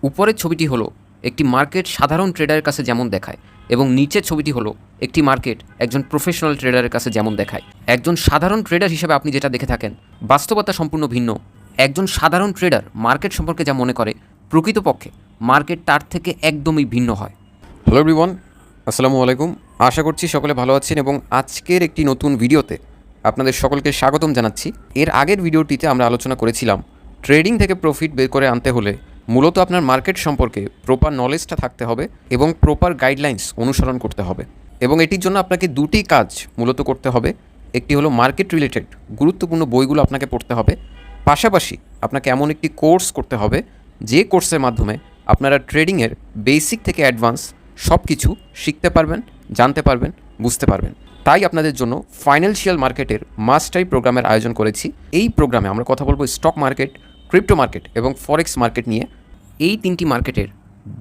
উপরের ছবিটি হলো একটি মার্কেট সাধারণ ট্রেডারের কাছে যেমন দেখায় এবং নিচের ছবিটি হলো একটি মার্কেট একজন প্রফেশনাল ট্রেডারের কাছে যেমন দেখায়। একজন সাধারণ ট্রেডার হিসেবে আপনি যেটা দেখে থাকেন, বাস্তবতা সম্পূর্ণ ভিন্ন। একজন সাধারণ ট্রেডার মার্কেট সম্পর্কে যা মনে করে, প্রকৃতপক্ষে মার্কেট তার থেকে একদমই ভিন্ন হয়। হ্যালো এভরিওয়ান, আসসালামু আলাইকুম। আশা করছি সকলে ভালো আছেন এবং আজকের একটি নতুন ভিডিওতে আপনাদের সকলকে স্বাগতম জানাচ্ছি। এর আগের ভিডিওটিতে আমরা আলোচনা করেছিলাম ট্রেডিং থেকে প্রফিট বের করে আনতে হলে মূলত আপনার মার্কেট সম্পর্কে প্রপার নলেজটা থাকতে হবে এবং প্রপার গাইডলাইন্স অনুসরণ করতে হবে। এবং এটির জন্য আপনাকে দুটি কাজ মূলত করতে হবে। একটি হলো মার্কেট রিলেটেড গুরুত্বপূর্ণ বইগুলো আপনাকে পড়তে হবে, পাশাপাশি আপনাকে এমন একটি কোর্স করতে হবে যে কোর্সের মাধ্যমে আপনারা ট্রেডিংয়ের বেসিক থেকে অ্যাডভান্স সব কিছু শিখতে পারবেন, জানতে পারবেন, বুঝতে পারবেন। তাই আপনাদের জন্য ফাইন্যান্সিয়াল মার্কেটের মাস্টারি প্রোগ্রামের আয়োজন করেছি। এই প্রোগ্রামে আমরা কথা বলবো স্টক মার্কেট, ক্রিপ্টো মার্কেট এবং ফরেক্স মার্কেট নিয়ে। এই তিনটি মার্কেটের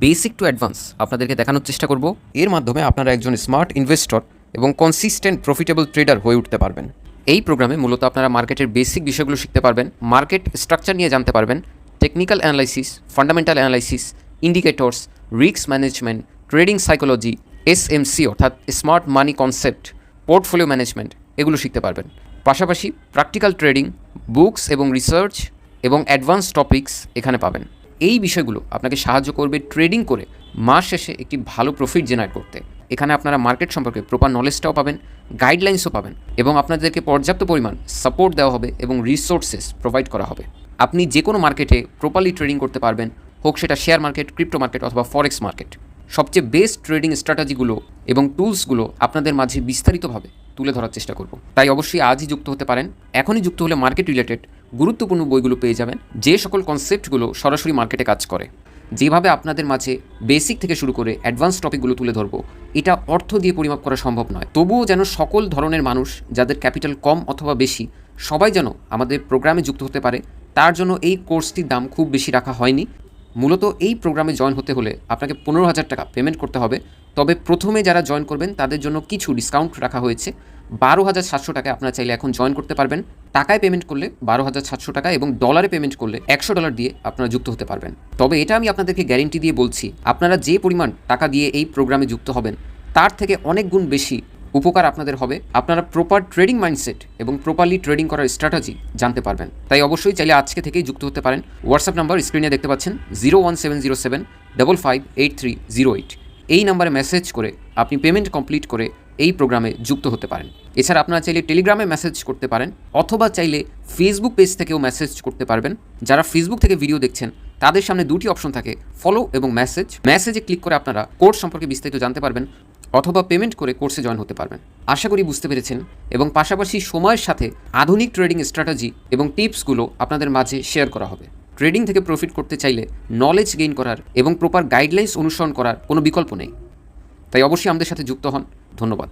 বেসিক টু অ্যাডভান্স আপনাদেরকে দেখানোর চেষ্টা করব। এর মাধ্যমে আপনারা একজন স্মার্ট ইনভেস্টর এবং কনসিস্টেন্ট প্রফিটেবল ট্রেডার হয়ে উঠতে পারবেন। এই প্রোগ্রামে মূলত আপনারা মার্কেটের বেসিক বিষয়গুলো শিখতে পারবেন, মার্কেট স্ট্রাকচার নিয়ে জানতে পারবেন, technical analysis, fundamental analysis, indicators, risk management, trading psychology, SMC অর্থাৎ স্মার্ট মানি কনসেপ্ট, পোর্টফোলিও ম্যানেজমেন্ট এগুলো শিখতে পারবেন। পাশাপাশি প্র্যাকটিক্যাল ট্রেডিং, বুকস এবং রিসার্চ এবং অ্যাডভান্স টপিকস এখানে পাবেন। এই বিষয়গুলো আপনাকে সাহায্য করবে ট্রেডিং করে মাস শেষে একটি ভালো প্রফিট জেনারেট করতে। এখানে আপনারা মার্কেট সম্পর্কে প্রপার নলেজটাও পাবেন, গাইডলাইন্সও পাবেন এবং আপনাদেরকে পর্যাপ্ত পরিমাণ সাপোর্ট দেওয়া হবে এবং রিসোর্সেস প্রোভাইড করা হবে। আপনি যে কোনো মার্কেটে প্রপারলি ট্রেডিং করতে পারবেন, হোক সেটা শেয়ার মার্কেট, ক্রিপ্টো মার্কেট অথবা ফরেক্স মার্কেট। সবচেয়ে বেস্ট ট্রেডিং স্ট্র্যাটেজিগুলো এবং টুলসগুলো আপনাদের মাঝে বিস্তারিতভাবে তুলে ধরার চেষ্টা করব। তাই অবশ্যই আজই যুক্ত হতে পারেন। এখনই যুক্ত হলে মার্কেট রিলেটেড গুরুত্বপূর্ণ বইগুলো পেয়ে যাবেন, যে সকল কনসেপ্টগুলো সরাসরি মার্কেটে কাজ করে। যেভাবে আপনাদের মাঝে বেসিক থেকে শুরু করে অ্যাডভান্স টপিকগুলো তুলে ধরবো, এটা অর্থ দিয়ে পরিমাপ করা সম্ভব নয়। তবুও যেন সকল ধরনের মানুষ, যাদের ক্যাপিটাল কম অথবা বেশি, সবাই যেন আমাদের প্রোগ্রামে যুক্ত হতে পারে, তার জন্য এই কোর্সটির দাম খুব বেশি রাখা হয়নি। মূলত এই প্রোগ্রামে জয়েন হতে হলে আপনাকে 15,000 টাকা পেমেন্ট করতে হবে। তবে প্রথমে যারা জয়েন করবেন তাদের জন্য কিছু ডিসকাউন্ট রাখা হয়েছে। 12,700 টাকায় আপনারা চাইলে এখন জয়েন করতে পারবেন। টাকায় পেমেন্ট করলে 12,700 টাকা এবং ডলারে পেমেন্ট করলে $100 দিয়ে আপনারা যুক্ত হতে পারবেন। তবে এটা আমি আপনাদেরকে গ্যারেন্টি দিয়ে বলছি, আপনারা যে পরিমাণ টাকা দিয়ে এই প্রোগ্রামে যুক্ত হবেন তার থেকে অনেক গুণ বেশি উপকার আপনাদের হবে। আপনারা প্রপার ট্রেডিং মাইন্ডসেট এবং প্রপারলি ট্রেডিং করার স্ট্র্যাটেজি জানতে পারবেন। তাই অবশ্যই চাইলে আজকে থেকেই যুক্ত হতে পারেন। হোয়াটসঅ্যাপ নাম্বার স্ক্রিনে দেখতে পাচ্ছেন 01707558308। এই নাম্বারে মেসেজ করে আপনি পেমেন্ট কমপ্লিট করে এই প্রোগ্রামে যুক্ত হতে পারেন। এছাড়া আপনারা চাইলে টেলিগ্রামে মেসেজ করতে পারেন অথবা চাইলে ফেসবুক পেজ থেকেও মেসেজ করতে পারবেন। যারা ফেসবুক থেকে ভিডিও দেখছেন তাদের সামনে দুটি অপশন থাকে, ফলো এবং মেসেজে ক্লিক করে আপনারা কোর্স সম্পর্কে বিস্তারিত জানতে পারবেন অথবা পেমেন্ট করে কোর্সে জয়েন হতে পারবেন। আশা করি বুঝতে পেরেছেন এবং পাশাপাশি সময়ের সাথে আধুনিক ট্রেডিং স্ট্র্যাটেজি এবং টিপসগুলো আপনাদের মাঝে শেয়ার করা হবে। ট্রেডিং থেকে প্রফিট করতে চাইলে নলেজ গেইন করার এবং প্রপার গাইডলাইন্স অনুসরণ করার কোনো বিকল্প নেই। তাই অবশ্যই আমাদের সাথে যুক্ত হন। ধন্যবাদ।